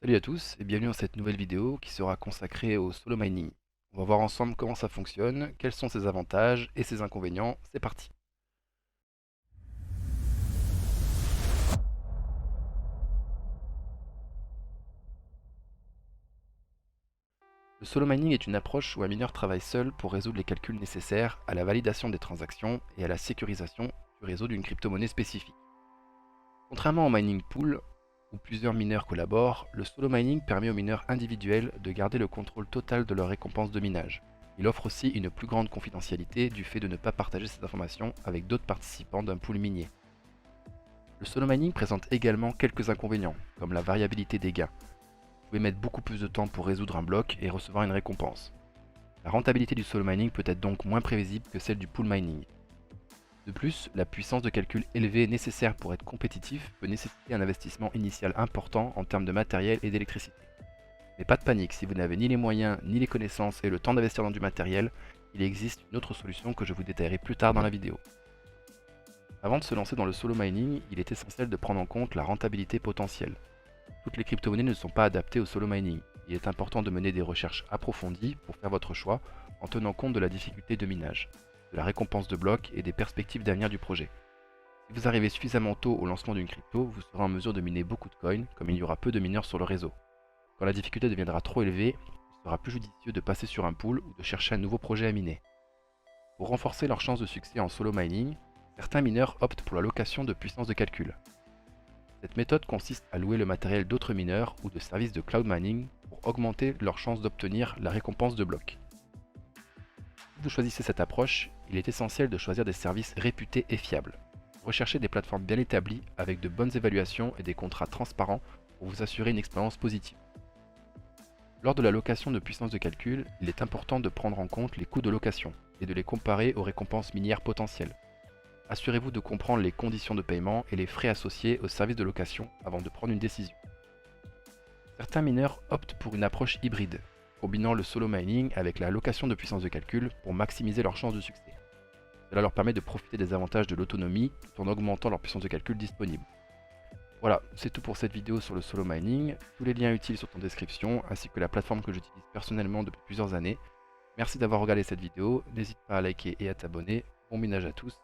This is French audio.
Salut à tous et bienvenue dans cette nouvelle vidéo qui sera consacrée au solo mining. On va voir ensemble comment ça fonctionne, quels sont ses avantages et ses inconvénients. C'est parti. Le solo mining est une approche où un mineur travaille seul pour résoudre les calculs nécessaires à la validation des transactions et à la sécurisation du réseau d'une crypto-monnaie spécifique. Contrairement au mining pool, où plusieurs mineurs collaborent, le solo mining permet aux mineurs individuels de garder le contrôle total de leurs récompenses de minage. Il offre aussi une plus grande confidentialité du fait de ne pas partager ces informations avec d'autres participants d'un pool minier. Le solo mining présente également quelques inconvénients, comme la variabilité des gains. Vous pouvez mettre beaucoup plus de temps pour résoudre un bloc et recevoir une récompense. La rentabilité du solo mining peut être donc moins prévisible que celle du pool mining. De plus, la puissance de calcul élevée nécessaire pour être compétitif peut nécessiter un investissement initial important en termes de matériel et d'électricité. Mais pas de panique, si vous n'avez ni les moyens, ni les connaissances et le temps d'investir dans du matériel, il existe une autre solution que je vous détaillerai plus tard dans la vidéo. Avant de se lancer dans le solo mining, il est essentiel de prendre en compte la rentabilité potentielle. Toutes les crypto-monnaies ne sont pas adaptées au solo mining. Il est important de mener des recherches approfondies pour faire votre choix en tenant compte de la difficulté de minage, de la récompense de blocs et des perspectives d'avenir du projet. Si vous arrivez suffisamment tôt au lancement d'une crypto, vous serez en mesure de miner beaucoup de coins, comme il y aura peu de mineurs sur le réseau. Quand la difficulté deviendra trop élevée, il sera plus judicieux de passer sur un pool ou de chercher un nouveau projet à miner. Pour renforcer leurs chances de succès en solo mining, certains mineurs optent pour la location de puissance de calcul. Cette méthode consiste à louer le matériel d'autres mineurs ou de services de cloud mining pour augmenter leurs chances d'obtenir la récompense de blocs. Si vous choisissez cette approche, il est essentiel de choisir des services réputés et fiables. Recherchez des plateformes bien établies avec de bonnes évaluations et des contrats transparents pour vous assurer une expérience positive. Lors de la location de puissance de calcul, il est important de prendre en compte les coûts de location et de les comparer aux récompenses minières potentielles. Assurez-vous de comprendre les conditions de paiement et les frais associés au service de location avant de prendre une décision. Certains mineurs optent pour une approche hybride, combinant le solo mining avec la location de puissance de calcul pour maximiser leurs chances de succès. Cela leur permet de profiter des avantages de l'autonomie tout en augmentant leur puissance de calcul disponible. Voilà, c'est tout pour cette vidéo sur le solo mining. Tous les liens utiles sont en description, ainsi que la plateforme que j'utilise personnellement depuis plusieurs années. Merci d'avoir regardé cette vidéo, n'hésite pas à liker et à t'abonner. Bon minage à tous